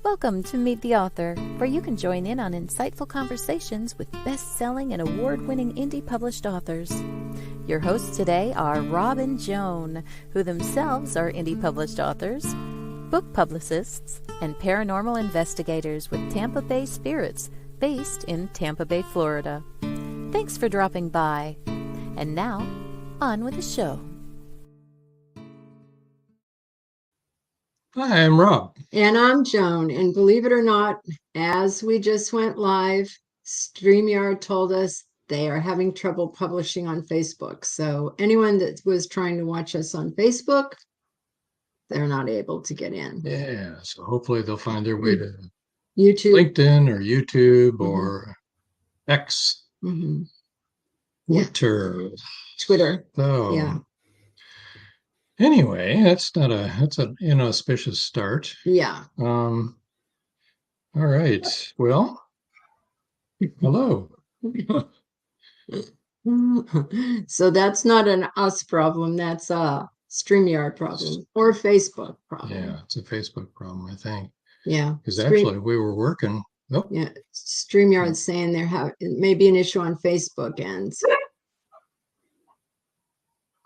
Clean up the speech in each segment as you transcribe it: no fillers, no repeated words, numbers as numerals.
Welcome to Meet the Author, where you can join in on insightful conversations with best-selling and award-winning indie published authors. Your hosts today are Rob and Joan, who themselves are indie published authors, book publicists, and paranormal investigators with Tampa Bay Spirits, based in Tampa Bay, Florida. Thanks for dropping by. And now, on with the show. Hi, I'm Rob. And I'm Joan. And believe it or not, as we just went live, StreamYard told us they are having trouble publishing on Facebook. So anyone that was trying to watch us on Facebook, they're not able to get in. Yeah, so hopefully they'll find their way to YouTube, LinkedIn or YouTube or X, Twitter. Twitter. So, Yeah. Anyway, that's an inauspicious start. Yeah. All right. Well, hello. So that's not an us problem. That's a StreamYard problem or a Facebook problem. Yeah, it's a Facebook problem, I think. Yeah. Because actually we were working. Oh. Yeah. StreamYard's saying it may be an issue on Facebook ends.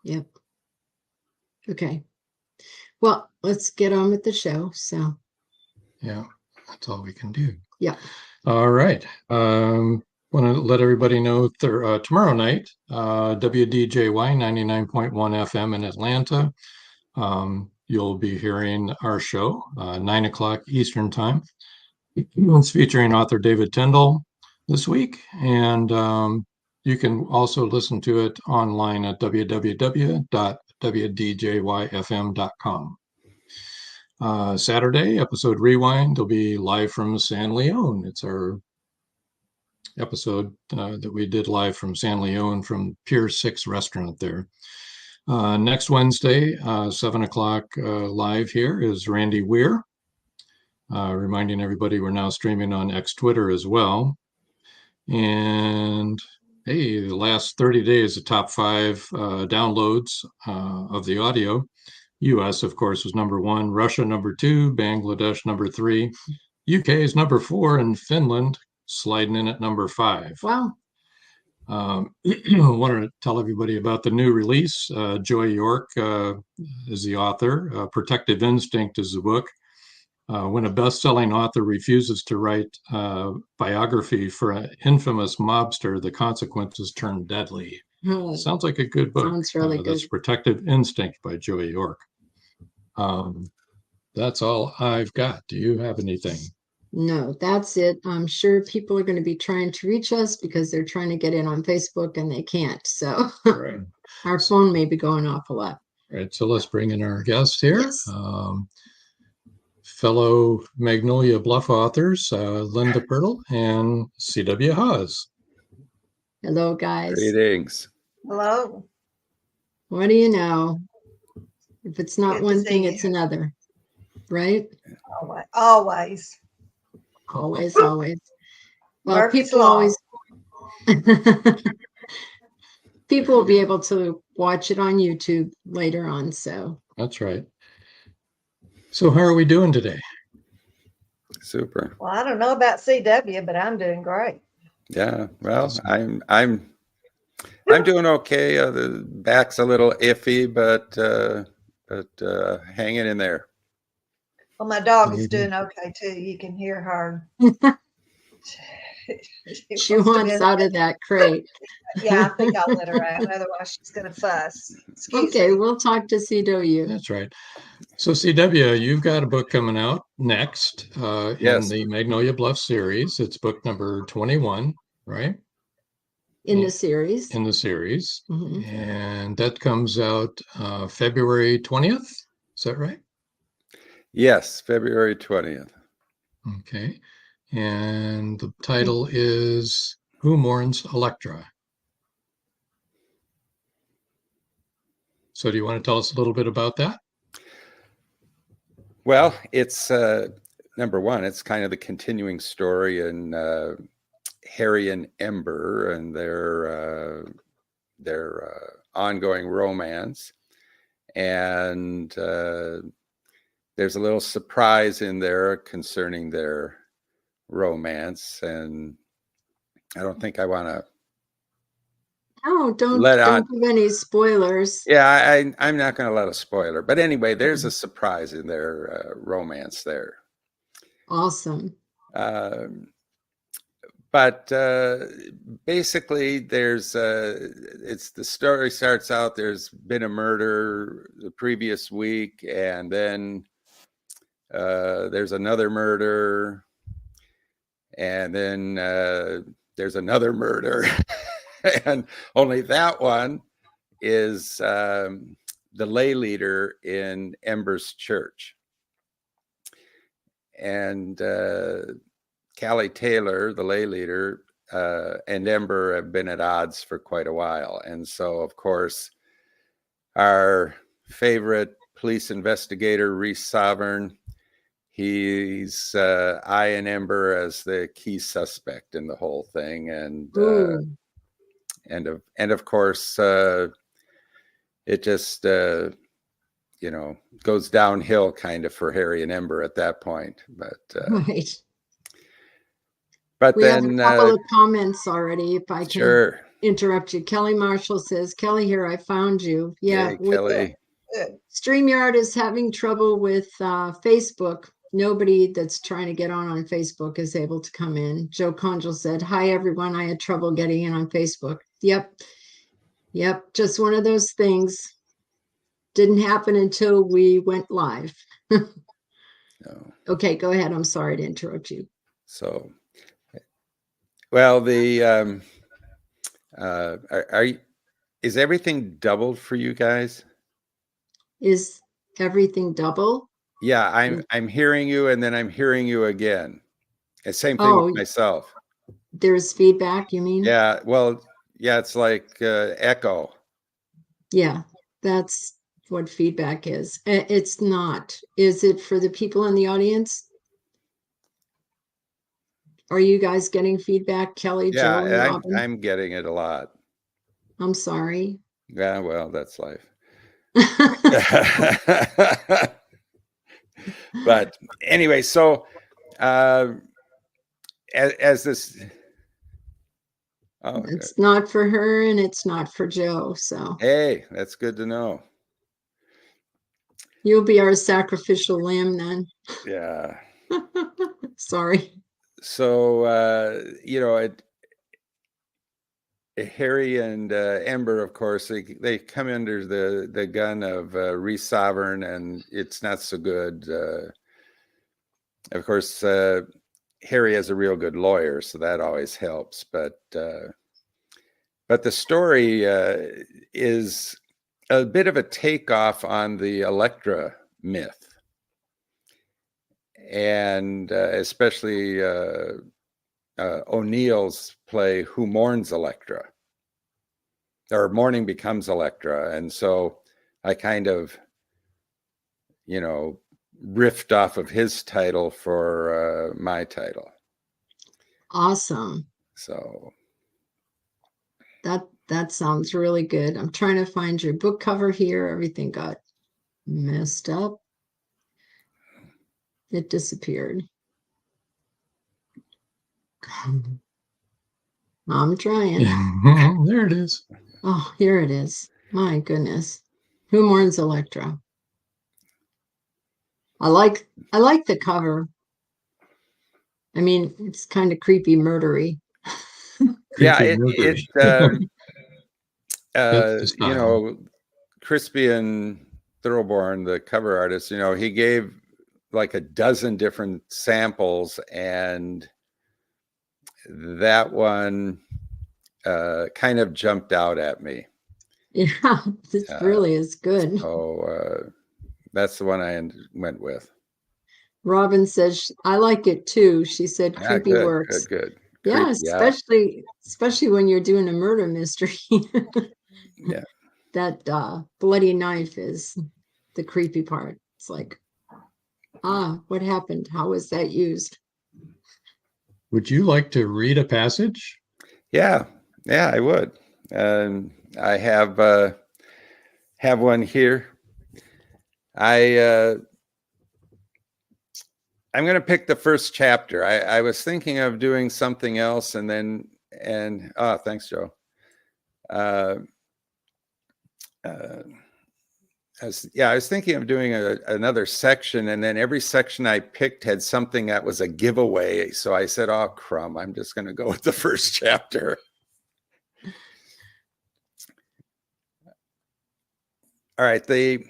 Yep. Okay. Well, let's get on with the show. So. Yeah, that's all we can do. Yeah. All right. Want to let everybody know tomorrow night, WDJY 99.1 FM in Atlanta. You'll be hearing our show, 9 o'clock Eastern time. It's featuring author David Tyndall this week. And you can also listen to it online at www.wdjyfm.com. Saturday, episode Rewind, will be live from San Leon. It's our episode that we did live from San Leon from Pier 6 restaurant there. Next Wednesday, 7 o'clock live here is Randy Weir. Reminding everybody we're now streaming on X Twitter as well. And hey, the last 30 days, the top 5 downloads of the audio. US, of course, was number 1, Russia number 2, Bangladesh number 3, UK is number 4, and Finland sliding in at number 5. Wow. I wanted to tell everybody about the new release. Joy York is the author. Protective Instinct is the book. When a best-selling author refuses to write biography for an infamous mobster, the consequences turn deadly. Sounds like a good book. Sounds really good. That's Protective Instinct by Joy York. That's all I've got. Do you have anything? No, that's it. I'm sure people are going to be trying to reach us because they're trying to get in on Facebook and they can't. So Right. Our phone may be going off a lot. Right. So let's bring in our guest here. Yes. Fellow Magnolia Bluff authors, Linda Pirtle and C.W. Hawes. Hello, guys. Greetings. Hello. What do you know? If it's not Good to one see thing, you. it's another, right? Always. Always, always. Well, Murphy's people Law. always. People will be able to watch it on YouTube later on. So That's right. So how are we doing today? Super. Well, I don't know about CW, but I'm doing great. Yeah. Well, I'm doing okay. The back's a little iffy, but hanging in there. Well, my dog is doing okay too. You can hear her. she wants out of that crate. Yeah, I think I'll let her out. Otherwise, she's going to fuss. Okay, we'll talk to CW. That's right. So CW, you've got a book coming out next Yes. in the Magnolia Bluff series. It's book number 21, right? In the series. In the series. Mhm. And that comes out February 20th. Is that right? Yes, February 20th. Okay. And the title is Who Mourns Electra? So do you want to tell us a little bit about that? Well, it's number one, it's kind of the continuing story in Harry and Ember and their ongoing romance. And there's a little surprise in there concerning their romance, and I don't think I want to. Oh, don't give any spoilers. Yeah, I'm not going to let a spoiler. But anyway, there's a surprise in their romance there. Awesome. But basically, the story starts out, there's been a murder the previous week, and then there's another murder, and then there's another murder. And only that one is the lay leader in Ember's church. And Callie Taylor, the lay leader, and Ember have been at odds for quite a while. And so, of course, our favorite police investigator, Reese Sovereign, he's eyeing Ember as the key suspect in the whole thing. And of course, it just, goes downhill kind of for Harry and Ember at that point. But right. But we then have a couple of comments already, if I can interrupt you. Kelly Marshall says, Kelly here, I found you. Yeah, hey, Kelly. StreamYard is having trouble with Facebook. Nobody that's trying to get on Facebook is able to come in. Joe Conjal said, hi, everyone. I had trouble getting in on Facebook. Yep. Just one of those things. Didn't happen until we went live. No. Okay, go ahead. I'm sorry to interrupt you. So, well, is everything doubled for you guys? Is everything double? Yeah, I'm hearing you, and then I'm hearing you again. And same thing with myself. There's feedback, you mean? Yeah, well, yeah, it's like echo. Yeah, that's what feedback is. It's not. Is it for the people in the audience? Are you guys getting feedback, Kelly, Yeah, Joe, and Robin? I'm getting it a lot. I'm sorry. Yeah, well, that's life. But anyway, so as this, it's not for her and it's not for Joe. So hey, that's good to know. You'll be our sacrificial lamb then. Yeah. Sorry. So Harry and Ember, of course, they come under the gun of Reese Sovereign, and it's not so good. Of course, Harry has a real good lawyer, so that always helps. But the story is a bit of a takeoff on the Elektra myth, and especially O'Neill's play Who Mourns Elektra, or Mourning Becomes Elektra. And so I kind of riffed off of his title for my title. Awesome. So that sounds really good. I'm trying to find your book cover here. Everything got messed up. It disappeared. I'm trying. There it is. Oh, here it is. My goodness. Who Mourns Elektra? I like the cover. I mean, it's kind of creepy, murdery. Yeah, Crispian Thoroughborn, the cover artist, he gave like a dozen different samples, and that one kind of jumped out at me. Yeah, this really is good. So that's the one I went with. Robin says, I like it too. She said, creepy good, works. Good. Yeah, especially when you're doing a murder mystery. Yeah. That bloody knife is the creepy part. It's like, what happened? How was that used? Would you like to read a passage? Yeah, I would. I have one here. I I'm going to pick the first chapter. I was thinking of doing something else, and thanks, Joe. I was thinking of doing another section, and then every section I picked had something that was a giveaway. So I said, "Oh, crumb! I'm just going to go with the first chapter." All right, the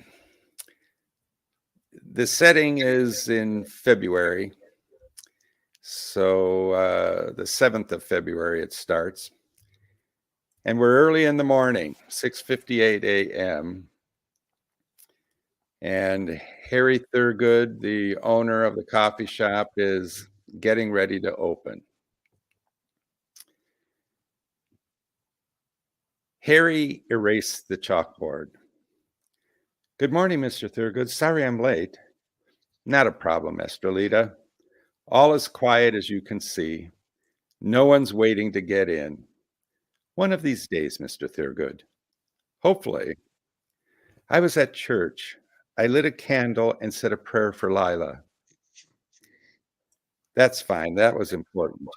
setting is in February. So the 7th of February it starts. And we're early in the morning, 6:58 a.m. And Harry Thurgood, the owner of the coffee shop, is getting ready to open. Harry erased the chalkboard. "Good morning, Mr. Thurgood. Sorry I'm late." "Not a problem, Estrelita. All as quiet as you can see. No one's waiting to get in. One of these days, Mr. Thurgood. Hopefully. I was at church. I lit a candle and said a prayer for Lila." "That's fine. That was important."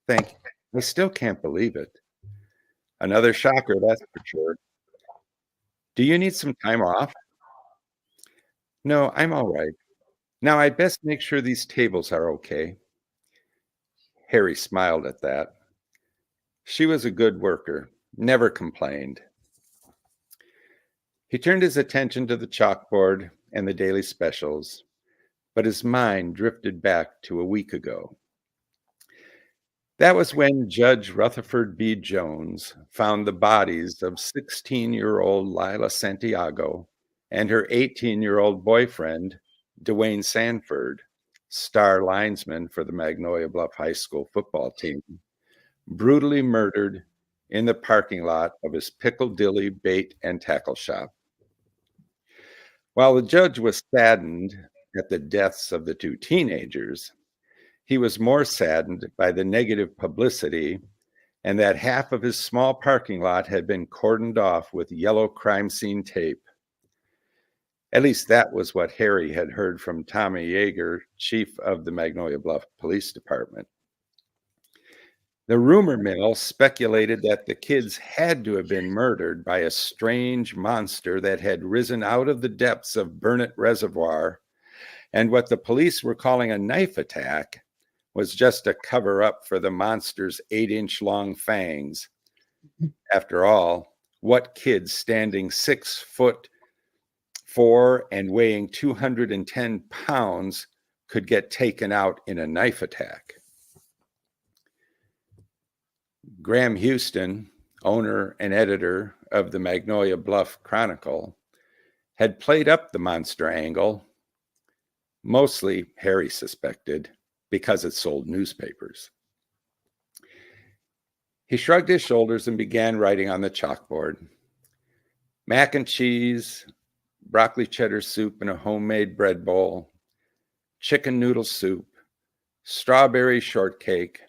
"Thank you. I still can't believe it. Another shocker, that's for sure. Do you need some time off?" "No, I'm all right. Now, I'd best make sure these tables are okay." Harry smiled at that. She was a good worker, never complained. He turned his attention to the chalkboard and the daily specials, but his mind drifted back to a week ago. That was when Judge Rutherford B. Jones found the bodies of 16-year-old Lila Santiago and her 18-year-old boyfriend, Dwayne Sanford, star linesman for the Magnolia Bluff High School football team, brutally murdered in the parking lot of his Piccadilly bait and tackle shop. While the judge was saddened at the deaths of the two teenagers, he was more saddened by the negative publicity and that half of his small parking lot had been cordoned off with yellow crime scene tape. At least that was what Harry had heard from Tommy Yeager, chief of the Magnolia Bluff Police Department. The rumor mill speculated that the kids had to have been murdered by a strange monster that had risen out of the depths of Burnett Reservoir, and what the police were calling a knife attack was just a cover-up for the monster's 8-inch-long fangs. After all, what kid standing 6'4" and weighing 210 pounds could get taken out in a knife attack? Graham Houston, owner and editor of the Magnolia Bluff Chronicle, had played up the monster angle, mostly, Harry suspected, because it sold newspapers. He shrugged his shoulders and began writing on the chalkboard. Mac and cheese, broccoli cheddar soup in a homemade bread bowl, chicken noodle soup, strawberry shortcake,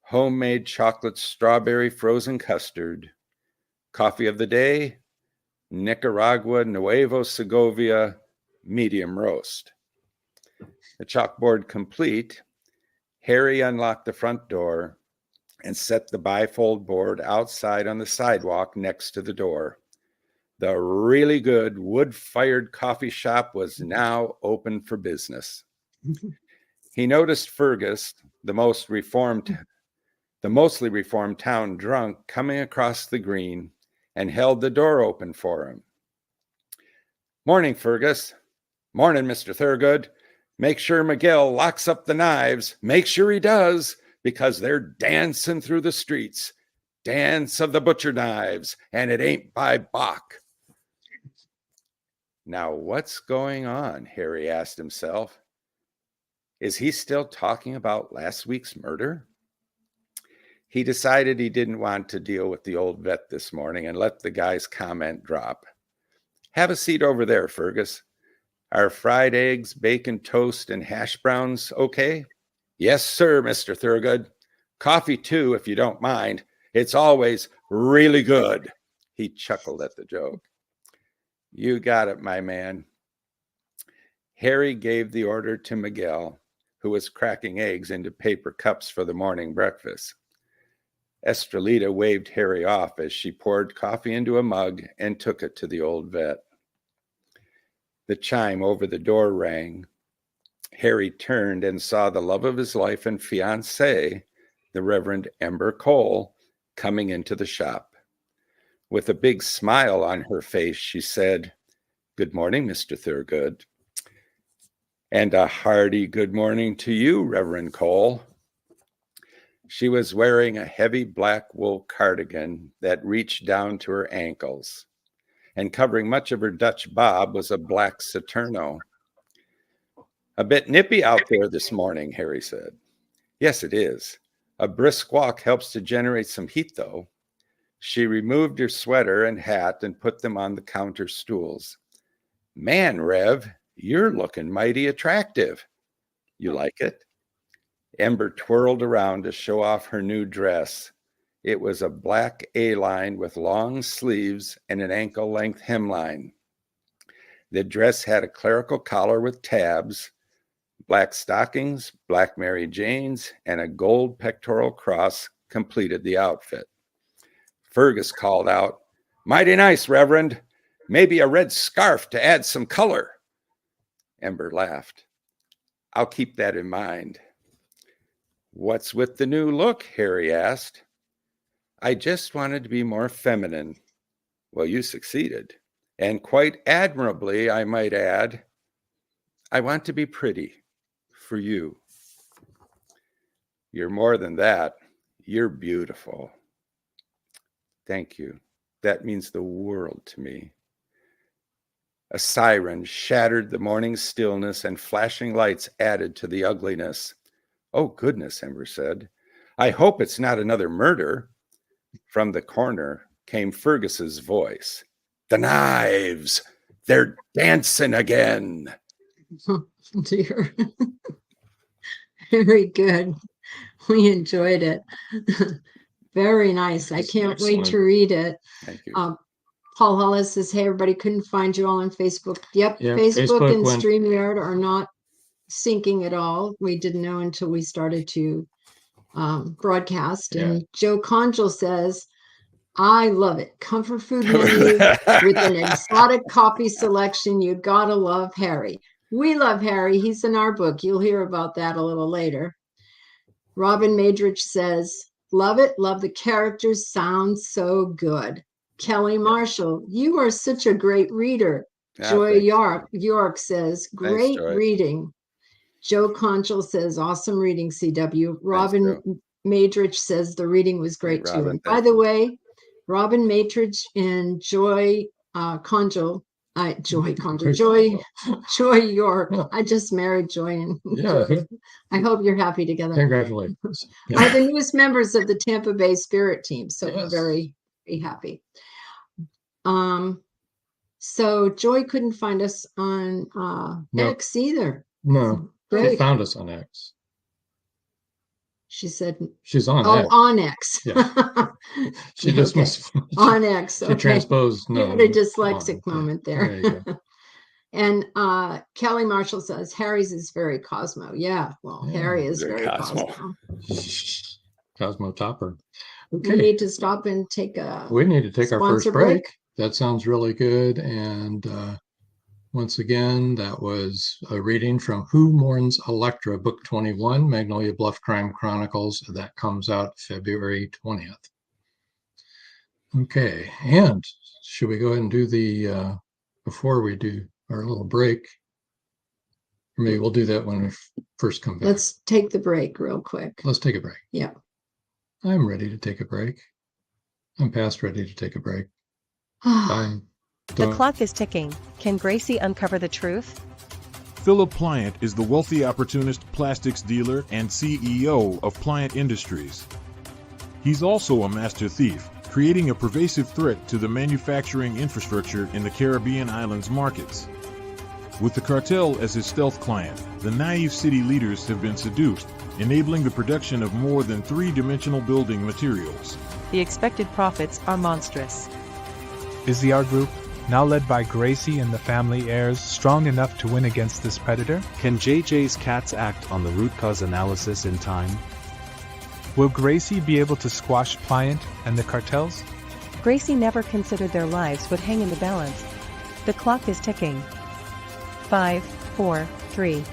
homemade chocolate strawberry frozen custard, coffee of the day, Nicaragua Nuevo Segovia medium roast. The chalkboard complete, Harry unlocked the front door and set the bifold board outside on the sidewalk next to the door. The really good wood-fired coffee shop was now open for business. He noticed Fergus, the mostly reformed town drunk, coming across the green and held the door open for him. "Morning, Fergus." "Morning, Mr. Thurgood. Make sure Miguel locks up the knives. Make sure he does, because they're dancing through the streets. Dance of the butcher knives, and it ain't by Bach." Now, what's going on? Harry asked himself. Is he still talking about last week's murder? He decided he didn't want to deal with the old vet this morning and let the guy's comment drop. "Have a seat over there, Fergus. Are fried eggs, bacon toast, and hash browns okay?" "Yes, sir, Mr. Thurgood. Coffee, too, if you don't mind. It's always really good." He chuckled at the joke. "You got it, my man." Harry gave the order to Miguel, who was cracking eggs into paper cups for the morning breakfast. Estrelita waved Harry off as she poured coffee into a mug and took it to the old vet. The chime over the door rang. Harry turned and saw the love of his life and fiancée, the Reverend Ember Cole, coming into the shop. With a big smile on her face, she said, "Good morning, Mr. Thurgood." "And a hearty good morning to you, Reverend Cole." She was wearing a heavy black wool cardigan that reached down to her ankles, and covering much of her Dutch bob was a black Saturno. "A bit nippy out there this morning," Harry said. "Yes, it is. A brisk walk helps to generate some heat, though." She removed her sweater and hat and put them on the counter stools. "Man, Rev, you're looking mighty attractive. You like it?" Ember twirled around to show off her new dress. It was a black A-line with long sleeves and an ankle-length hemline. The dress had a clerical collar with tabs, black stockings, black Mary Janes, and a gold pectoral cross completed the outfit. Fergus called out, "Mighty nice, Reverend. Maybe a red scarf to add some color." Ember laughed. "I'll keep that in mind." "What's with the new look?" Harry asked. "I just wanted to be more feminine." "Well, you succeeded. And quite admirably, I might add. I want to be pretty for you." "You're more than that. You're beautiful." "Thank you. That means the world to me." A siren shattered the morning stillness, and flashing lights added to the ugliness. "Oh, goodness," Ember said. "I hope it's not another murder." From the corner came Fergus's voice. "The knives! They're dancing again!" Oh, dear. Very good. We enjoyed it. Very nice. I can't wait to read it. Thank you. Paul Hollis says, "Hey, everybody, couldn't find you all on Facebook." Yep, Yeah, Facebook and went- StreamYard are not syncing at all. We didn't know until we started to broadcast. Yeah. And Joe Conjal says, "I love it. Comfort food menu with an exotic coffee selection. You gotta love Harry." We love Harry. He's in our book. You'll hear about that a little later. Robin Madrich says, "Love it. Love the characters. Sounds so good." Kelly Marshall, "You are such a great reader." Joy York says, "Great Joy. reading." Joe Conchal says, "Awesome reading, CW." Robin Madrich says, "The reading was great too." Robin, And by the way, Robin Madrich and Joy Conjal, Joy York. I just married Joy and Joy. I hope you're happy together. Congratulations. Are the newest members of the Tampa Bay Spirit team. So we're Yes. very, very happy. So Joy couldn't find us on No. X either. No, she Great. found us on X. She said, She's on "Oh, X. on X." Yeah. She just Okay. must. On X. She Okay. transposed. You No, had a dyslexic on. moment Yeah, there. you go. And Kelly Marshall says, "Harry's is very Cosmo." Yeah, well, Yeah, Harry is very very Cosmo. Cosmo. Cosmo Topper. We Okay. need to stop and take a We need to take our first sponsor break. break. That sounds really good. And once again, that was a reading from Who Mourns Electra, Book 21, Magnolia Bluff Crime Chronicles. That comes out February 20th. Okay. And should we go ahead and do the, before we do our little break? Or maybe we'll do that when we first come back. Let's take the break real quick. Let's take a break. Yeah. I'm ready to take a break. I'm past ready to take a break. Fine. The clock is ticking. Can Gracie uncover the truth? Philip Pliant is the wealthy opportunist plastics dealer and CEO of Pliant Industries. He's also a master thief, creating a pervasive threat to the manufacturing infrastructure in the Caribbean islands markets. With the cartel as his stealth client, the naive city leaders have been seduced, enabling the production of more than three-dimensional building materials. The expected profits are monstrous. Is the art group now led by Gracie and the family heirs, strong enough to win against this predator? Can JJ's cats act on the root cause analysis in time? Will Gracie be able to squash Pliant and the cartels? Gracie never considered their lives would hang in the balance. The clock is ticking. 5, 4, 3.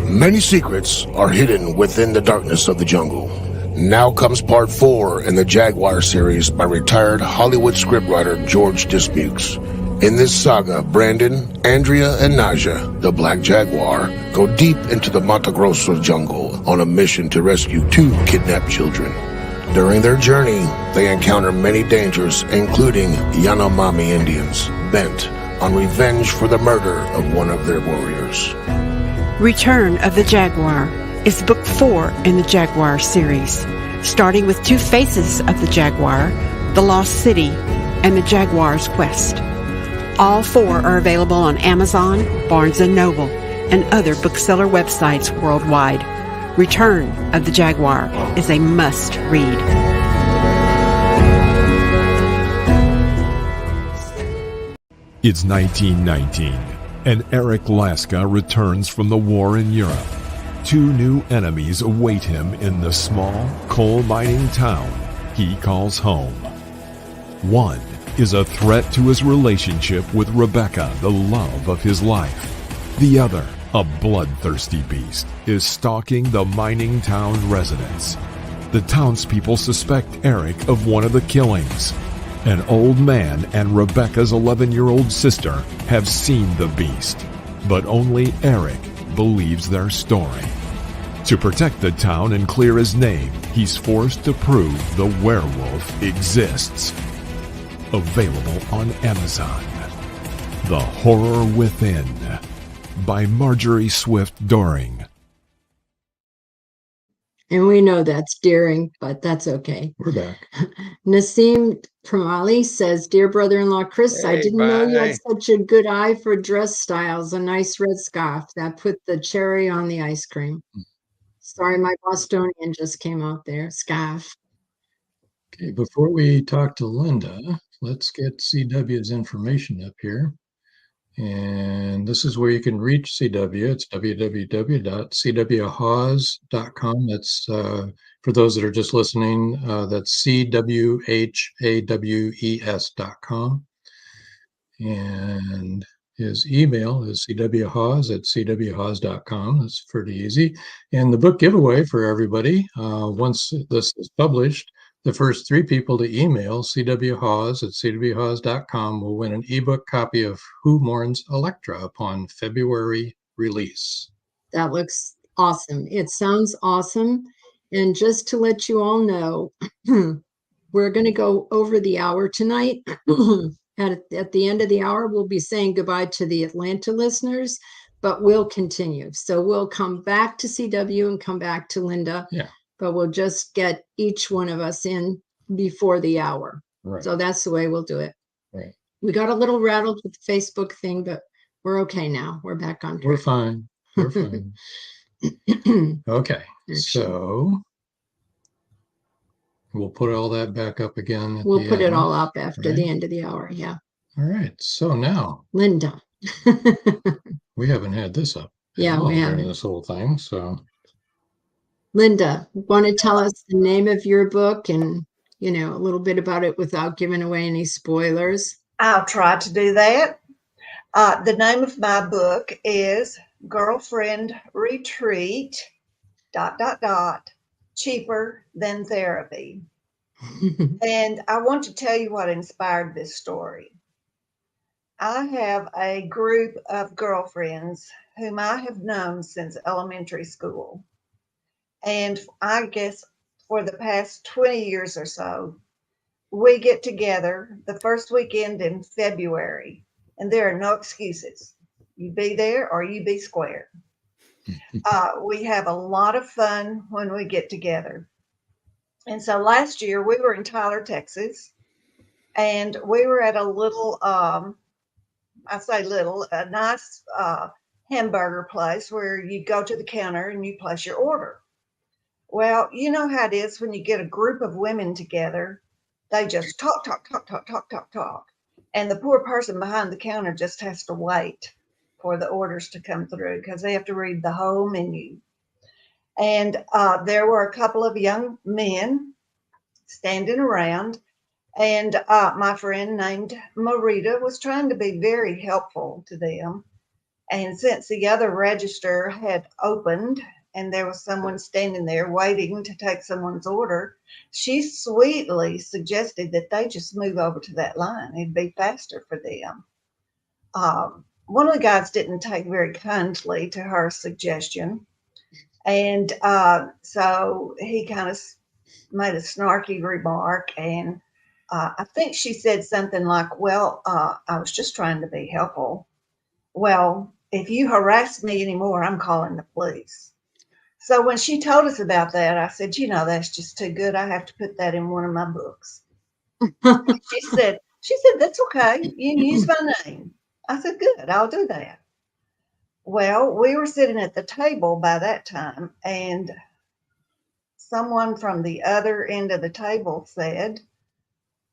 Many secrets are hidden within the darkness of the jungle. Now comes part 4 in the Jaguar series by retired Hollywood scriptwriter George Dismukes. In this saga, Brandon, Andrea, and Naja, the Black Jaguar, go deep into the Mato Grosso jungle on a mission to rescue 2 kidnapped children. During their journey, they encounter many dangers, including Yanomami Indians, bent on revenge for the murder of one of their warriors. Return of the Jaguar is book 4 in the Jaguar series, starting with 2 faces of the Jaguar, the Lost City, and the Jaguar's Quest. All 4 are available on Amazon, Barnes & Noble, and other bookseller websites worldwide. Return of the Jaguar is a must-read. It's 1919, and Eric Laska returns from the war in Europe. 2 new enemies await him in the small, coal-mining town he calls home. One is a threat to his relationship with Rebecca, the love of his life. The other, a bloodthirsty beast, is stalking the mining town residents. The townspeople suspect Eric of one of the killings. An old man and Rebecca's 11-year-old sister have seen the beast, but only Eric believes their story. To protect the town and clear his name, he's forced to prove the werewolf exists. Available on Amazon. The Horror Within by Marjorie Swift Doring. And we know that's Deering, but that's okay. We're back. Nassim Pramali says, "Dear brother-in-law Chris, I didn't know you had such a good eye for dress styles. A nice red scarf that put the cherry on the ice cream." Sorry, my Bostonian just came out there. Scarf. Okay, before we talk to Linda, let's get CW's information up here. And this is where you can reach CW. It's www.cwhawes.com. That's for those that are just listening, that's CWHAWES.com. And his email is cwhawes@cwhawes.com. That's pretty easy. And the book giveaway for everybody, once this is published, the first 3 people to email cwhawes@cwhawes.com will win an ebook copy of Who Mourns Electra upon February release. That looks awesome. It sounds awesome. And just to let you all know, we're going to go over the hour tonight. At the end of the hour, we'll be saying goodbye to the Atlanta listeners, but we'll continue. So we'll come back to CW and come back to Linda. Yeah. But we'll just get each one of us in before the hour. Right. So that's the way we'll do it. Right. We got a little rattled with the Facebook thing, but we're okay now. We're back on track. We're fine. We're fine. Okay. So we'll put all that back up again. We'll put it all up after the end of the hour. Yeah. All right. So now, Linda. we haven't had this up. Yeah, we haven't. During this whole thing. So Linda, want to tell us the name of your book and, a little bit about it without giving away any spoilers? I'll try to do that. The name of my book is Girlfriend Retreat, ... cheaper than therapy. And I want to tell you what inspired this story. I have a group of girlfriends whom I have known since elementary school. And I guess for the past 20 years or so, we get together the first weekend in February, and there are no excuses. You be there or you be square. We have a lot of fun when we get together. And so last year we were in Tyler, Texas, and we were at a little, a nice hamburger place where you go to the counter and you place your order. Well, you know how it is when you get a group of women together, they just talk. And the poor person behind the counter just has to wait for the orders to come through because they have to read the whole menu. And there were a couple of young men standing around, and my friend named Marita was trying to be very helpful to them. And since the other register had opened and there was someone standing there waiting to take someone's order, she sweetly suggested that they just move over to that line. It'd be faster for them. One of the guys didn't take very kindly to her suggestion. And so he kind of made a snarky remark. And I think she said something like, well, I was just trying to be helpful. Well, if you harass me anymore, I'm calling the police. So when she told us about that, I said, you know, that's just too good. I have to put that in one of my books. She said, that's okay. You can use my name. I said, good, I'll do that. Well, we were sitting at the table by that time, and someone from the other end of the table said,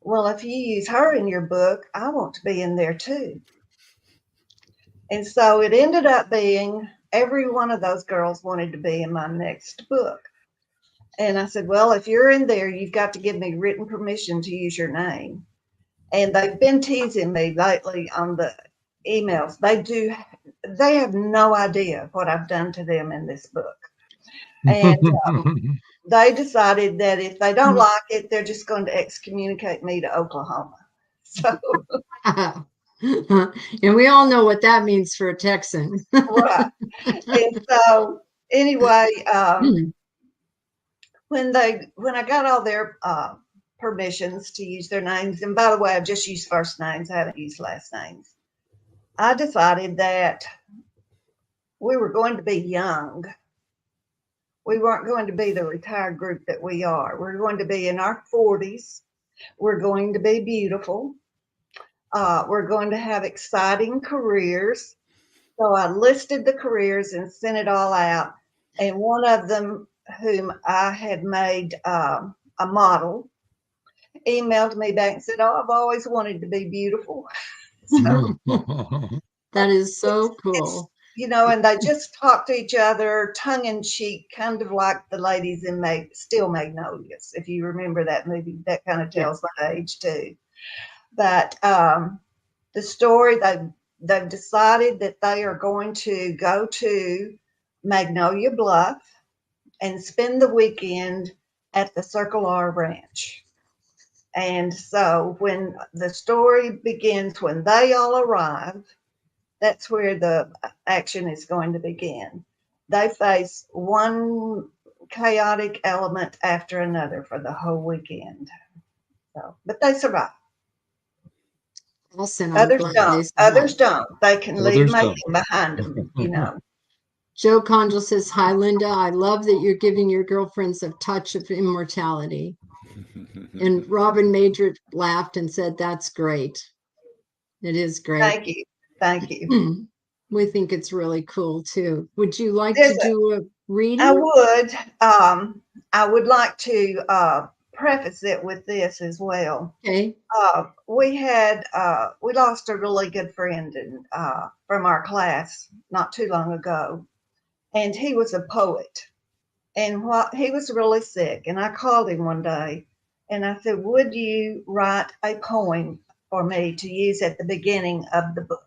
well, if you use her in your book, I want to be in there too. And so it ended up being every one of those girls wanted to be in my next book. And I said, well, if you're in there, you've got to give me written permission to use your name. And they've been teasing me lately on the emails. They have no idea what I've done to them in this book. And they decided that if they don't like it, they're just going to excommunicate me to Oklahoma. So, and we all know what that means for a Texan. right. And so anyway, when I got all their permissions to use their names, and by the way, I've just used first names, I haven't used last names. I decided that we were going to be young. We weren't going to be the retired group that we are. We're going to be in our 40s. We're going to be beautiful. We're going to have exciting careers. So I listed the careers and sent it all out. And one of them, whom I had made a model, emailed me back and said, oh, I've always wanted to be beautiful. So, that is so cool. You know, and they just talk to each other tongue in cheek, kind of like the ladies in Steel Magnolias. If you remember that movie, that kind of tells my age too. But the story, they've decided that they are going to go to Magnolia Bluff and spend the weekend at the Circle R Ranch. And so when the story begins, when they all arrive, that's where the action is going to begin. They face one chaotic element after another for the whole weekend. So, but they survive. Others don't. Others don't. They can leave making behind them, you know. Joe Condell says, hi, Linda. I love that you're giving your girlfriends a touch of immortality. And Robin Major laughed and said, that's great. It is great. Thank you. Thank you. We think it's really cool too. Would you like to do a reading? I would. I would like to preface it with this as well. Okay. We lost a really good friend from our class not too long ago, and he was a poet. And he was really sick, and I called him one day, and I said, "Would you write a poem for me to use at the beginning of the book?"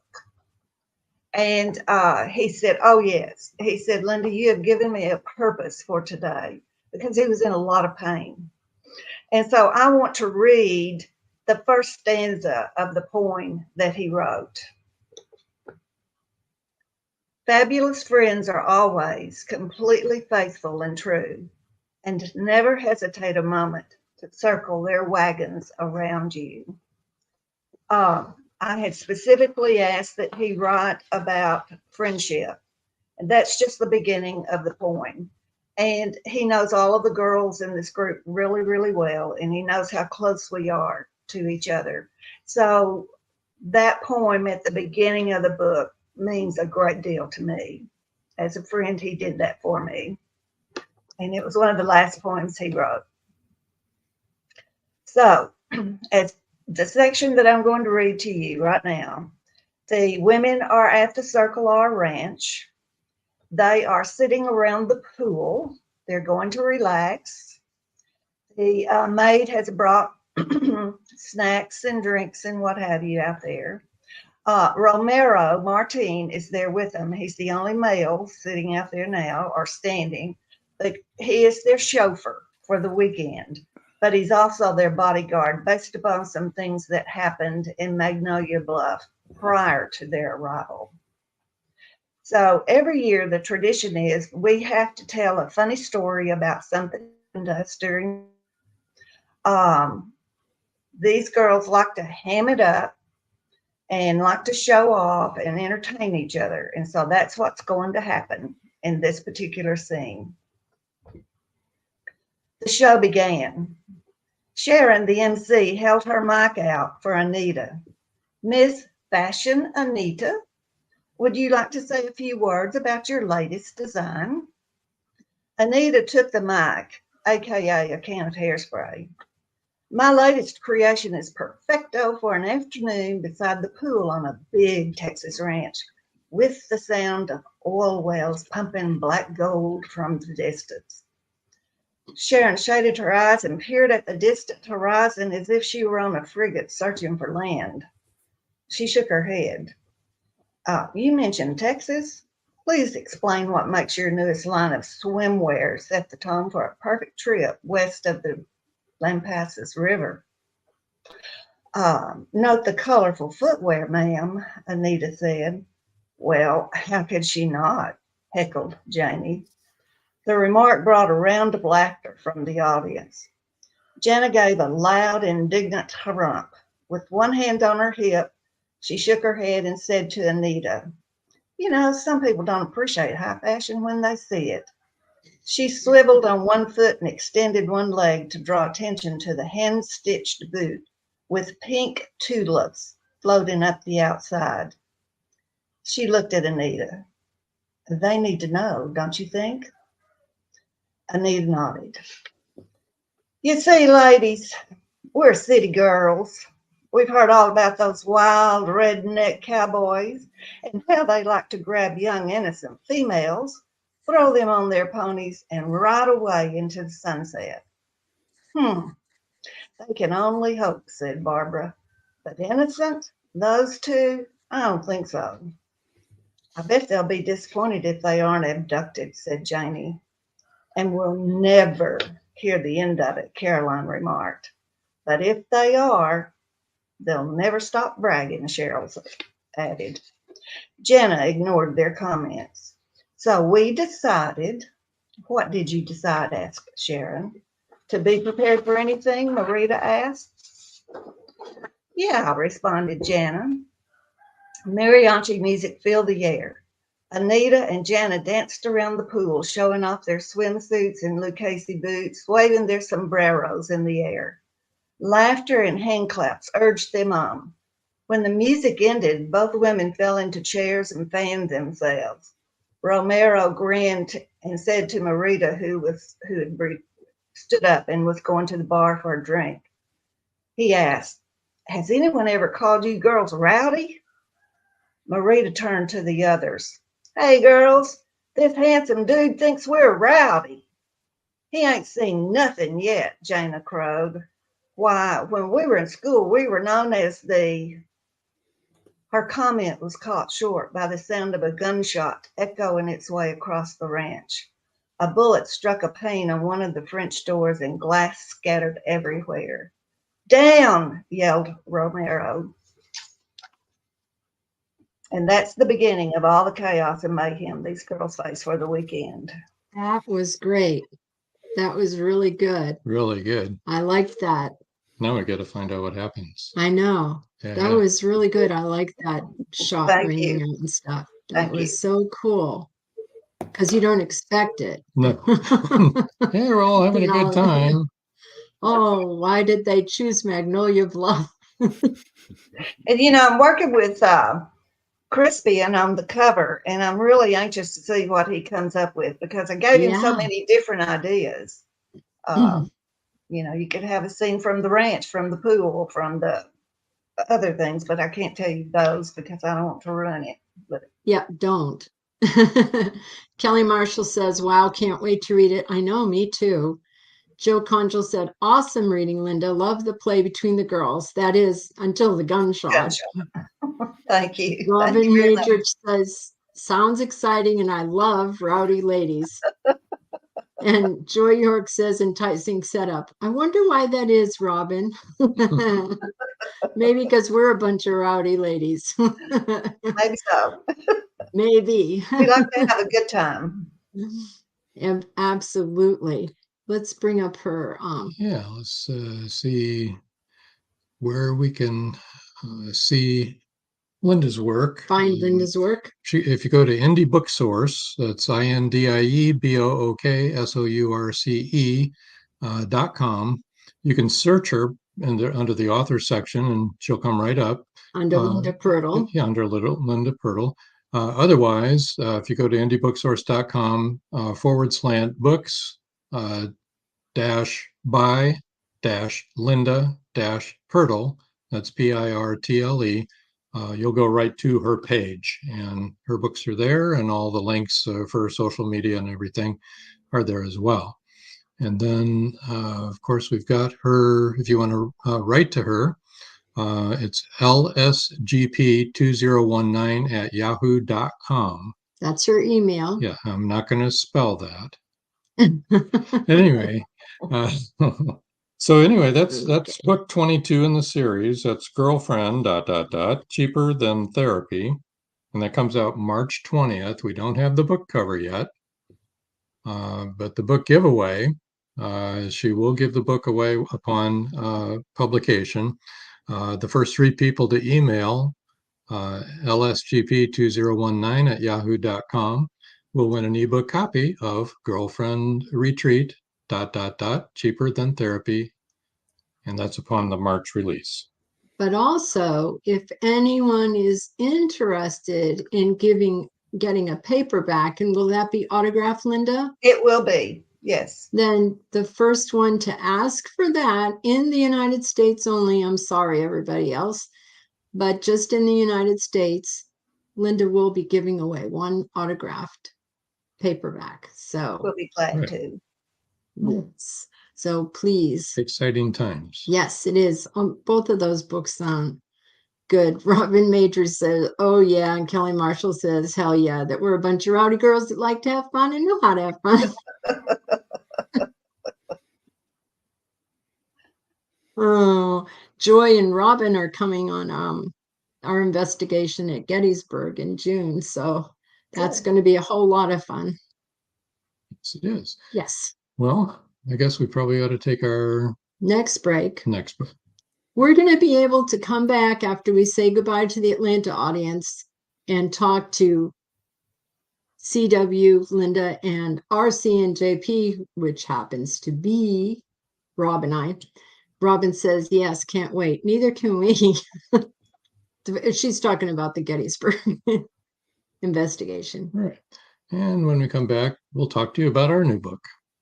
And he said, oh, yes. He said, Linda, you have given me a purpose for today, because he was in a lot of pain. And so I want to read the first stanza of the poem that he wrote. Fabulous friends are always completely faithful and true, and never hesitate a moment to circle their wagons around you. I had specifically asked that he write about friendship, and that's just the beginning of the poem. And he knows all of the girls in this group really, really well, and he knows how close we are to each other. So that poem at the beginning of the book means a great deal to me. As a friend, he did that for me. And it was one of the last poems he wrote. So, as the section that I'm going to read to you right now, the women are at the Circle R Ranch. They are sitting around the pool. They're going to relax. The maid has brought snacks and drinks and what have you out there. Romero Martin is there with them. He's the only male sitting out there now, or standing, but he is their chauffeur for the weekend. But he's also their bodyguard based upon some things that happened in Magnolia Bluff prior to their arrival. So every year the tradition is we have to tell a funny story about something to us during. These girls like to ham it up and like to show off and entertain each other. And so that's what's going to happen in this particular scene. The show began. Sharon, the MC, held her mic out for Anita. Miss Fashion Anita, would you like to say a few words about your latest design? Anita took the mic, aka a can of hairspray. My latest creation is perfecto for an afternoon beside the pool on a big Texas ranch with the sound of oil wells pumping black gold from the distance. Sharon shaded her eyes and peered at the distant horizon as if she were on a frigate searching for land. She shook her head. You mentioned Texas. Please explain what makes your newest line of swimwear set the tone for a perfect trip west of the Lampasas River. Note the colorful footwear, ma'am, Anita said. Well, how could she not? Heckled Janie. The remark brought a round of laughter from the audience. Jana gave a loud, indignant harump. With one hand on her hip, she shook her head and said to Anita, you know, some people don't appreciate high fashion when they see it. She swiveled on one foot and extended one leg to draw attention to the hand-stitched boot with pink tulips floating up the outside. She looked at Anita. They need to know, don't you think? Anita nodded. You see, ladies, we're city girls. We've heard all about those wild redneck cowboys and how they like to grab young innocent females, throw them on their ponies, and ride away into the sunset. They can only hope, said Barbara. But innocent? Those two? I don't think so. I bet they'll be disappointed if they aren't abducted, said Janie. And we'll never hear the end of it, Caroline remarked. But if they are, they'll never stop bragging, Cheryl added. Jana ignored their comments. So we decided, what did you decide, asked Sharon. To be prepared for anything, Marita asked. Yeah, responded Jana. Mariachi music filled the air. Anita and Jana danced around the pool, showing off their swimsuits and Lucchese boots, waving their sombreros in the air. Laughter and hand claps urged them on. When the music ended, both women fell into chairs and fanned themselves. Romero grinned and said to Marita, who had stood up and was going to the bar for a drink. He asked, has anyone ever called you girls rowdy? Marita turned to the others. Hey, girls, this handsome dude thinks we're rowdy. He ain't seen nothing yet, Jana crowed. Why, when we were in school, we were known as the... Her comment was caught short by the sound of a gunshot echoing its way across the ranch. A bullet struck a pane on one of the French doors and glass scattered everywhere. Down, yelled Romero. And that's the beginning of all the chaos and mayhem these girls face for the weekend. That was great. That was really good. Really good. I liked that. Now we got to find out what happens. I know. Yeah, that was really good. I like that shot ringing out and stuff. That was so cool. Because you don't expect it. No. Hey, we're all having a good time. Oh, why did they choose Magnolia Bluff? And, I'm working with Crispian on the cover, and I'm really anxious to see what he comes up with, because I gave him so many different ideas. You could have a scene from the ranch, from the pool, from the other things, but I can't tell you those because I don't want to ruin it. But yeah, don't. Kelly Marshall says, wow, can't wait to read it. I know, me too. Joe Conjal said, awesome reading, Linda. Love the play between the girls. That is, until the gunshot. Thank you. Robin Thank you very Major much. says, sounds exciting, and I love rowdy ladies. And Joy York says, enticing setup. I wonder why that is, Robin. Maybe because we're a bunch of rowdy ladies. Maybe so. Maybe. We like to have a good time. Absolutely. Let's bring up her. Yeah, let's see where we can see Linda's work. Find Linda's work. If you go to Indie Book Source, that's INDIEBOOKSOURCE.com, you can search her under the author section, and she'll come right up. Under Linda Pirtle. Yeah, under Linda Pirtle. Otherwise, if you go to indiebooksource.com /books -by -Linda -Pirtle, that's PIRTLE, you'll go right to her page, and her books are there, and all the links for social media and everything are there as well. And then, of course, we've got her, if you want to write to her, it's lsgp2019@yahoo.com. That's her email. Yeah, I'm not going to spell that. Anyway, so anyway, that's book 22 in the series. That's Girlfriend, Cheaper Than Therapy. And that comes out March 20th. We don't have the book cover yet. But the book giveaway, she will give the book away upon publication. The first 3 people to email lsgp2019@yahoo.com will win an ebook copy of Girlfriend Retreat, Cheaper Than Therapy. And that's upon the March release. But also, if anyone is interested in getting a paperback, and will that be autographed, Linda? It will be, yes. Then the first one to ask for that in the United States only, I'm sorry, everybody else, but just in the United States, Linda will be giving away one autographed paperback. So we'll be glad to. Yes. So please. Exciting times. Yes, it is. Both of those books sound good. Robin Major says, oh yeah. And Kelly Marshall says, hell yeah, that we're a bunch of rowdy girls that like to have fun and know how to have fun. Oh, Joy and Robin are coming on our investigation at Gettysburg in June. So that's going to be a whole lot of fun. Yes, it is. Yes. Well, I guess we probably ought to take our next break. Next. We're going to be able to come back after we say goodbye to the Atlanta audience and talk to CW, Linda, and RC and JP, which happens to be Rob and I. Robin says, yes, can't wait. Neither can we. She's talking about the Gettysburg investigation. All right. And when we come back, we'll talk to you about our new book.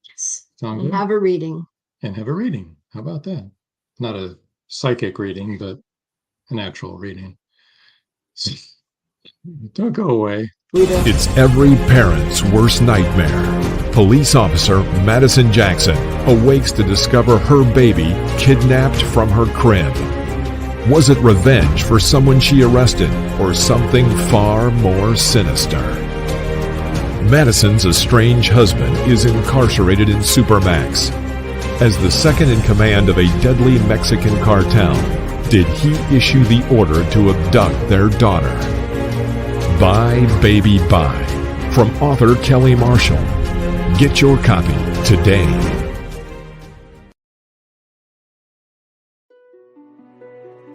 Yes. Sound good? Have a reading. And have a reading. How about that? Not a psychic reading, but an actual reading. Don't go away. It's every parent's worst nightmare. Police officer Madison Jackson awakes to discover her baby kidnapped from her crib. Was it revenge for someone she arrested, or something far more sinister? Madison's estranged husband is incarcerated in Supermax. As the second in command of a deadly Mexican cartel, did he issue the order to abduct their daughter? Bye, Baby, Bye, from author Kelly Marshall. Get your copy today.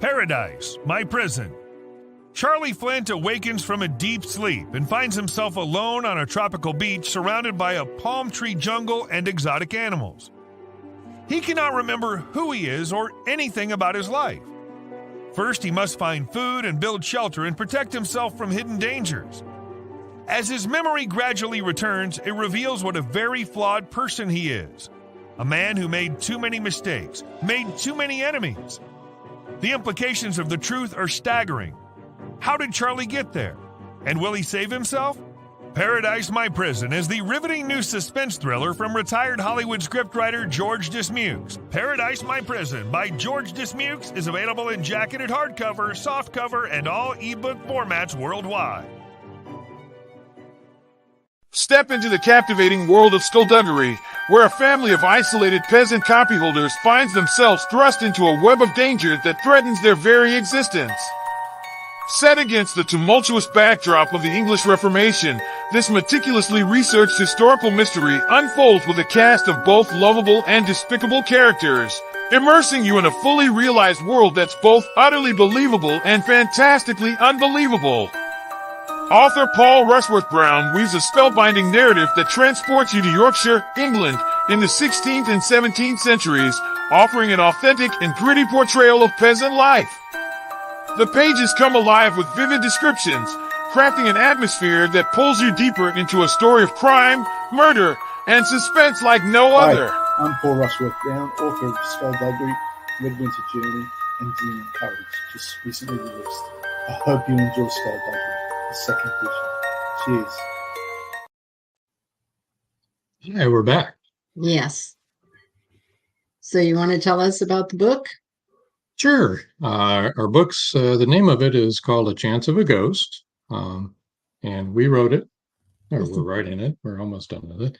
Paradise, my prison. Charlie Flint awakens from a deep sleep and finds himself alone on a tropical beach surrounded by a palm tree jungle and exotic animals. He cannot remember who he is or anything about his life. First, he must find food and build shelter and protect himself from hidden dangers. As his memory gradually returns, it reveals what a very flawed person he is. A man who made too many mistakes, made too many enemies. The implications of the truth are staggering. How did Charlie get there? And will he save himself? Paradise My Prison is the riveting new suspense thriller from retired Hollywood scriptwriter George Dismukes. Paradise My Prison by George Dismukes is available in jacketed hardcover, softcover, and all ebook formats worldwide. Step into the captivating world of skullduggery, where a family of isolated peasant copyholders finds themselves thrust into a web of danger that threatens their very existence. Set against the tumultuous backdrop of the English Reformation, this meticulously researched historical mystery unfolds with a cast of both lovable and despicable characters, immersing you in a fully realized world that's both utterly believable and fantastically unbelievable. Author Paul Rushworth Brown weaves a spellbinding narrative that transports you to Yorkshire, England, in the 16th and 17th centuries, offering an authentic and gritty portrayal of peasant life. The pages come alive with vivid descriptions, crafting an atmosphere that pulls you deeper into a story of crime, murder, and suspense like no other. Hi, I'm Paul Rushworth Brown, author of Skullduggery, Red Winter Journey, and Demon Courage, just recently released. I hope you enjoy Skullduggery, the second edition. Cheers. Yeah, we're back. Yes. So you want to tell us about the book? Sure. Our book's, the name of it is called A Chance of a Ghost. And we wrote it, or we're writing it. We're almost done with it.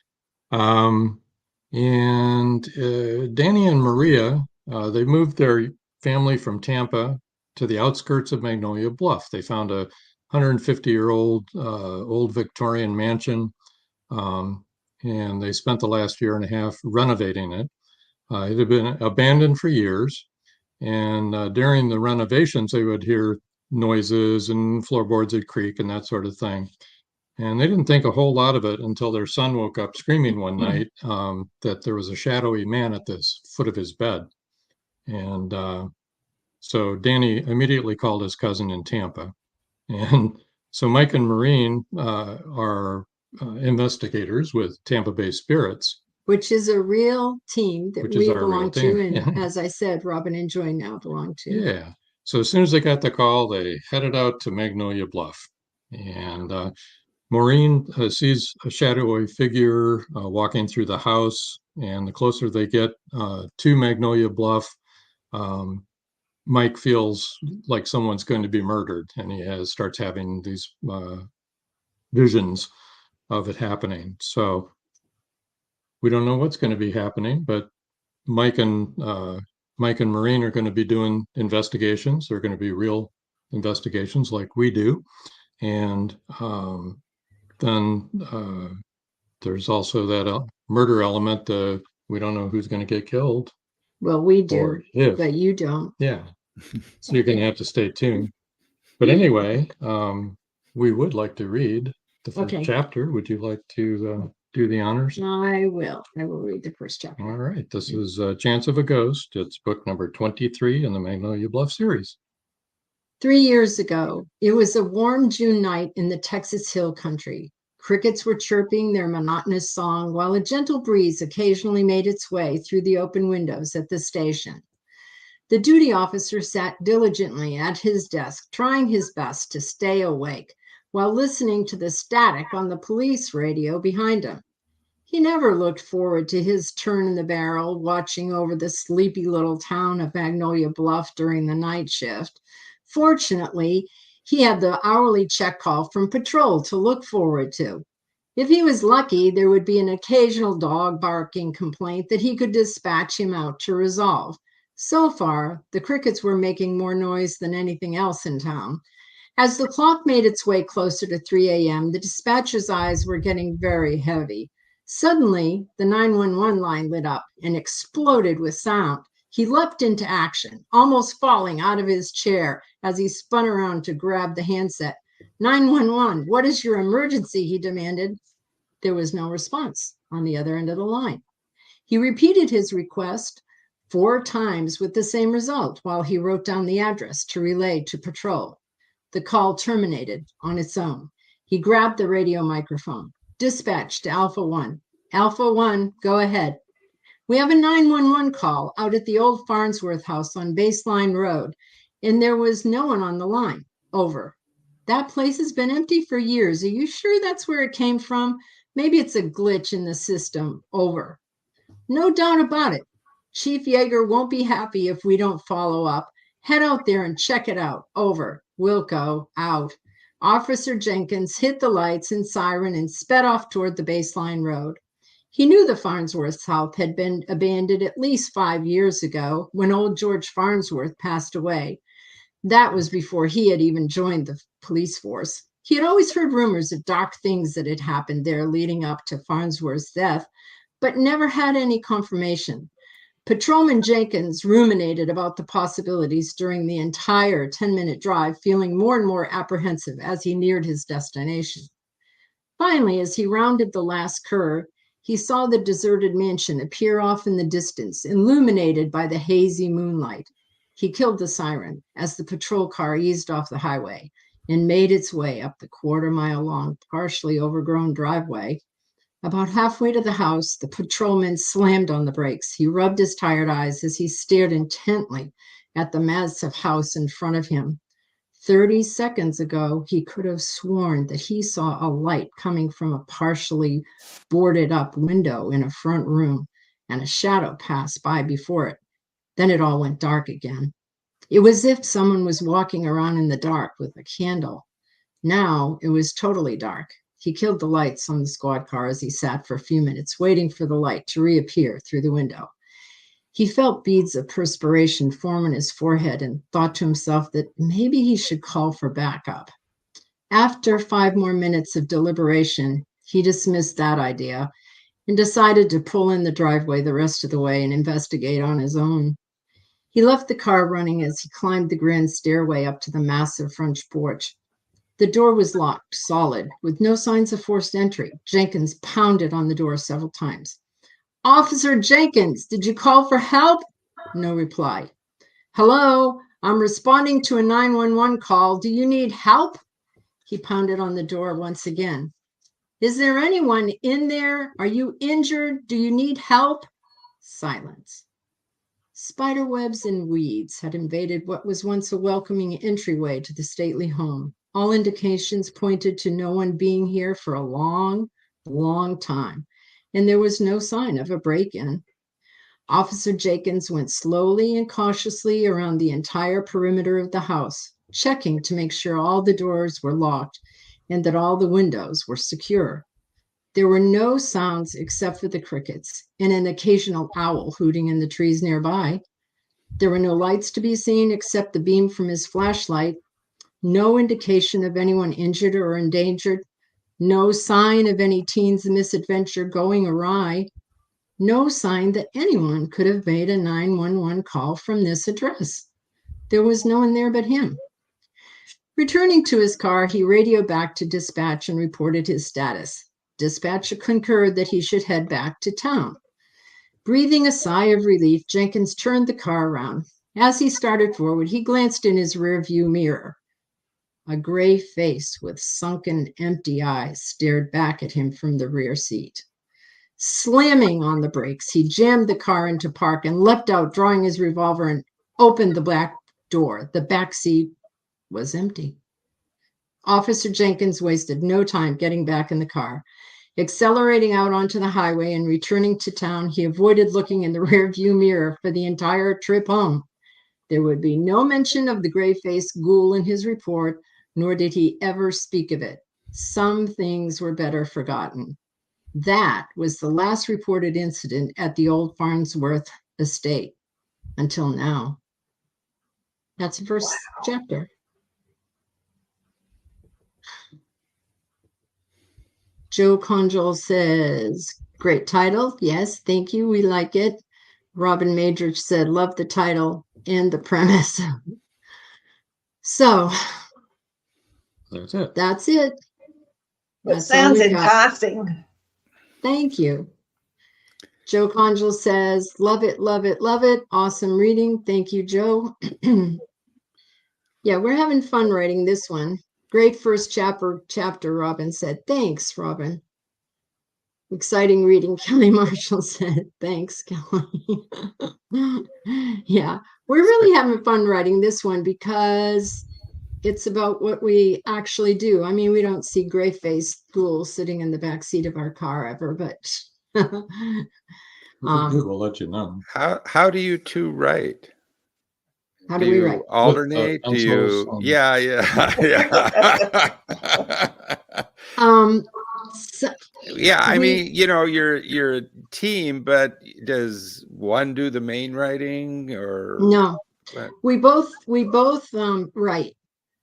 Danny and Maria, they moved their family from Tampa to the outskirts of Magnolia Bluff. They found a 150-year-old old Victorian mansion, and they spent the last year and a half renovating it. It had been abandoned for years. And during the renovations, they would hear noises and floorboards would creak and that sort of thing. And they didn't think a whole lot of it until their son woke up screaming one night that there was a shadowy man at the foot of his bed. And so Danny immediately called his cousin in Tampa. And so Mike and Maureen are investigators with Tampa Bay Spirits. Which is a real team that we belong to. And Yeah. as I said, Robin and Joy now belong to. Yeah. So as soon as they got the call, they headed out to Magnolia Bluff. And Maureen sees a shadowy figure walking through the house. And the closer they get to Magnolia Bluff, Mike feels like someone's going to be murdered. And he starts having these visions of it happening. So we don't know what's going to be happening, but Mike and Maureen are going to be doing investigations. They're going to be real investigations like we do. And then there's also that murder element. We don't know who's going to get killed. Well, we do, but you don't. Yeah. So you're going to have to stay tuned. But anyway, we would like to read the first chapter. Would you like to do the honors? I will read the first chapter. All right. This is Chance of a Ghost. It's book number 23 in the Magnolia Bluff series. 3 years ago, it was a warm June night in the Texas Hill Country. Crickets were chirping their monotonous song while a gentle breeze occasionally made its way through the open windows at the station. The duty officer sat diligently at his desk, trying his best to stay awake while listening to the static on the police radio behind him. He never looked forward to his turn in the barrel, watching over the sleepy little town of Magnolia Bluff during the night shift. Fortunately, he had the hourly check call from patrol to look forward to. If he was lucky, there would be an occasional dog barking complaint that he could dispatch him out to resolve. So far, the crickets were making more noise than anything else in town. As the clock made its way closer to 3 a.m., the dispatcher's eyes were getting very heavy. Suddenly, the 911 line lit up and exploded with sound. He leapt into action, almost falling out of his chair as he spun around to grab the handset. 911, what is your emergency? He demanded. There was no response on the other end of the line. He repeated his request, 4 times with the same result while he wrote down the address to relay to patrol. The call terminated on its own. He grabbed the radio microphone. Dispatch to Alpha 1. Alpha 1, go ahead. We have a 911 call out at the old Farnsworth house on Baseline Road, and there was no one on the line. Over. That place has been empty for years. Are you sure that's where it came from? Maybe it's a glitch in the system. Over. No doubt about it. Chief Yeager won't be happy if we don't follow up. Head out there and check it out. Over. Wilco, out. Officer Jenkins hit the lights and siren and sped off toward the Baseline Road. He knew the Farnsworth house had been abandoned at least 5 years ago when old George Farnsworth passed away. That was before he had even joined the police force. He had always heard rumors of dark things that had happened there leading up to Farnsworth's death, but never had any confirmation. Patrolman Jenkins ruminated about the possibilities during the entire 10-minute drive, feeling more and more apprehensive as he neared his destination. Finally, as he rounded the last curve, he saw the deserted mansion appear off in the distance, illuminated by the hazy moonlight. He killed the siren as the patrol car eased off the highway and made its way up the quarter-mile-long, partially overgrown driveway. About halfway to the house, the patrolman slammed on the brakes. He rubbed his tired eyes as he stared intently at the massive house in front of him. 30 seconds ago, he could have sworn that he saw a light coming from a partially boarded up window in a front room, and a shadow passed by before it. Then it all went dark again. It was as if someone was walking around in the dark with a candle. Now it was totally dark. He killed the lights on the squad car as he sat for a few minutes, waiting for the light to reappear through the window. He felt beads of perspiration form on his forehead and thought to himself that maybe he should call for backup. After 5 more minutes of deliberation, he dismissed that idea and decided to pull in the driveway the rest of the way and investigate on his own. He left the car running as he climbed the grand stairway up to the massive front porch. The door was locked, solid, with no signs of forced entry. Jenkins pounded on the door several times. Officer Jenkins, did you call for help? No reply. Hello, I'm responding to a 911 call. Do you need help? He pounded on the door once again. Is there anyone in there? Are you injured? Do you need help? Silence. Spiderwebs and weeds had invaded what was once a welcoming entryway to the stately home. All indications pointed to no one being here for a long, long time, and there was no sign of a break-in. Officer Jenkins went slowly and cautiously around the entire perimeter of the house, checking to make sure all the doors were locked and that all the windows were secure. There were no sounds except for the crickets and an occasional owl hooting in the trees nearby. There were no lights to be seen except the beam from his flashlight. No indication of anyone injured or endangered. No sign of any teen's misadventure going awry. No sign that anyone could have made a 911 call from this address. There was no one there but him. Returning to his car, he radioed back to dispatch and reported his status. Dispatch concurred that he should head back to town. Breathing a sigh of relief, Jenkins turned the car around. As he started forward, he glanced in his rearview mirror. A gray face with sunken, empty eyes stared back at him from the rear seat. Slamming on the brakes, he jammed the car into park and leapt out, drawing his revolver, and opened the back door. The back seat was empty. Officer Jenkins wasted no time getting back in the car. Accelerating out onto the highway and returning to town, he avoided looking in the rearview mirror for the entire trip home. There would be no mention of the gray-faced ghoul in his report, nor did he ever speak of it. Some things were better forgotten. That was the last reported incident at the old Farnsworth estate until now. That's the first chapter. Joe Conjol says, great title. Yes, thank you. We like it. Robin Major said, love the title and the premise. So that's it. That's it. That sounds enticing. Thank you. Joe Conjal says, love it, love it, love it. Awesome reading. Thank you, Joe. Yeah, we're having fun writing this one. Great first chapter, Robin said. Thanks, Robin. Exciting reading, Kelly Marshall said. Thanks, Kelly. Yeah, we're really having fun writing this one because it's about what we actually do. I mean, we don't see gray-faced ghouls sitting in the back seat of our car ever, but If we do, we'll let you know. How do you two write? How do we write? Alternate? Do you? Yeah. So, yeah, I mean, you're a team, but does one do the main writing or no? What? We both write,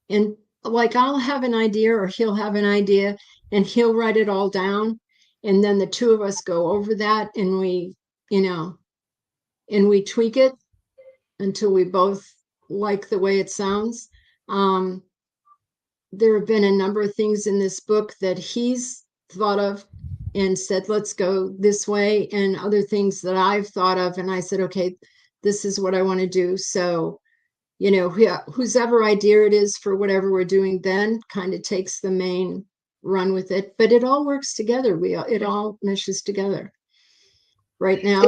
and like I'll have an idea or he'll have an idea and he'll write it all down, and then the two of us go over that and we tweak it until we both like the way it sounds. There have been a number of things in this book that he's thought of and said, let's go this way, and other things that I've thought of. And I said, okay, this is what I want to do. So, whose ever idea it is for whatever we're doing then kind of takes the main run with it, but it all works together. It all meshes together. Right now,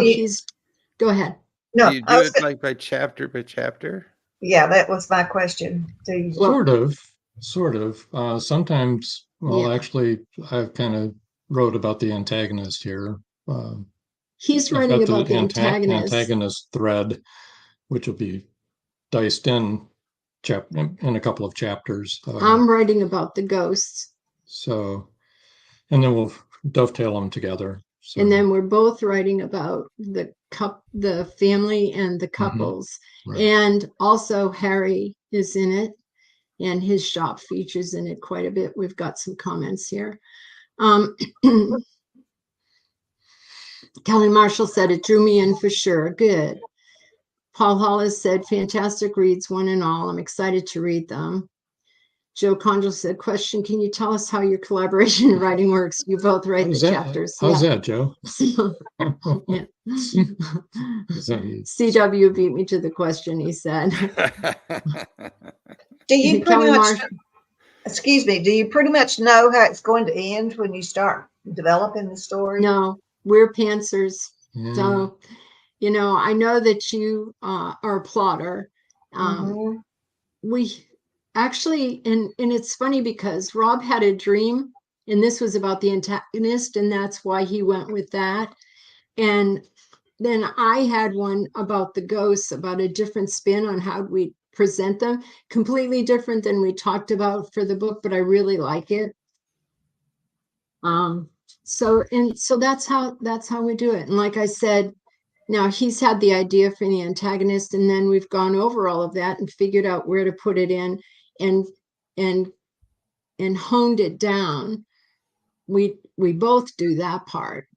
go ahead. No, do you do it like by chapter? Yeah, that was my question. Sort of. Sometimes, actually, I've kind of wrote about the antagonist here. He's writing about the antagonist thread, which will be diced in a couple of chapters. I'm writing about the ghosts. So, and then we'll dovetail them together. So. And then we're both writing about the family and the couples. Mm-hmm. Right. And also Harry is in it, and his shop features in it quite a bit. We've got some comments here. Kelly Marshall said it drew me in for sure. Good. Paul Hollis said, fantastic reads, one and all. I'm excited to read them. Joe Conjal said, question, can you tell us how your collaboration writing works? You both write the chapters. How's that, Joe? CW beat me to the question, he said. Do you pretty much, do you pretty much know how it's going to end when you start developing the story? No, we're pantsers. Yeah. So, I know that you are a plotter. We actually, and it's funny because Rob had a dream, and this was about the antagonist, and that's why he went with that. And then I had one about the ghosts, about a different spin on how we present them, completely different than we talked about for the book, but I really like it. So that's how we do it. And like I said, now he's had the idea for the antagonist, and then we've gone over all of that and figured out where to put it in and honed it down. We both do that part,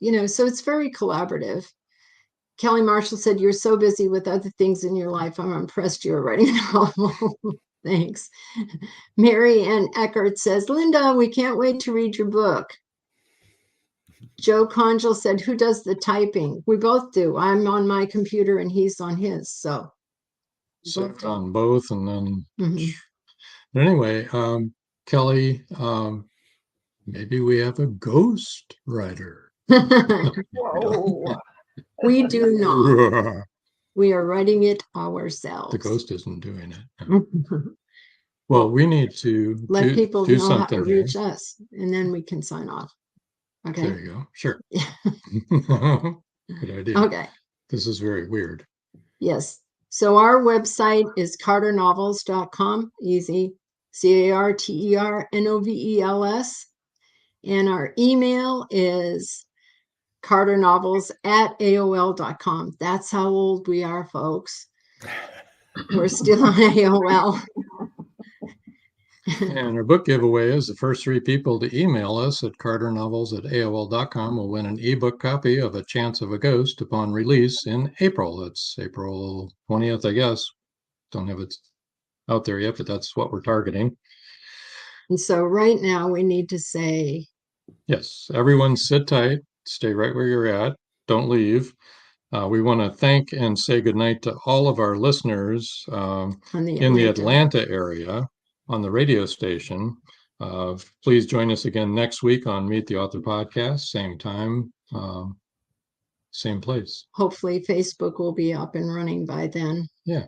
so it's very collaborative. Kelly Marshall said, you're so busy with other things in your life. I'm impressed you're writing a novel. Thanks. Mary Ann Eckert says, Linda, we can't wait to read your book. Joe Conjal said, who does the typing? We both do. I'm on my computer and he's on his. So on both, and then but anyway, Kelly, maybe we have a ghost writer. Whoa. We do not. We are writing it ourselves. The ghost isn't doing it. Well, we need to let people know how to reach us, and then we can sign off. Okay. There you go. Sure. Good idea. Okay. This is very weird. Yes. So our website is carternovels.com. Easy. CARTERNOVELS. And our email is carternovels@AOL.com. That's how old we are, folks. We're still on AOL. And our book giveaway is the first 3 people to email us at carternovels@AOL.com will win an ebook copy of A Chance of a Ghost upon release in April. That's April 20th, I guess. Don't have it out there yet, but that's what we're targeting. And so right now we need to say, yes, everyone sit tight, stay right where you're at. don't leave. We want to thank and say goodnight to all of our listeners in the Atlanta area on the radio station. Please join us again next week on Meet the Author podcast, same time, same place. Hopefully Facebook will be up and running by then. Yeah.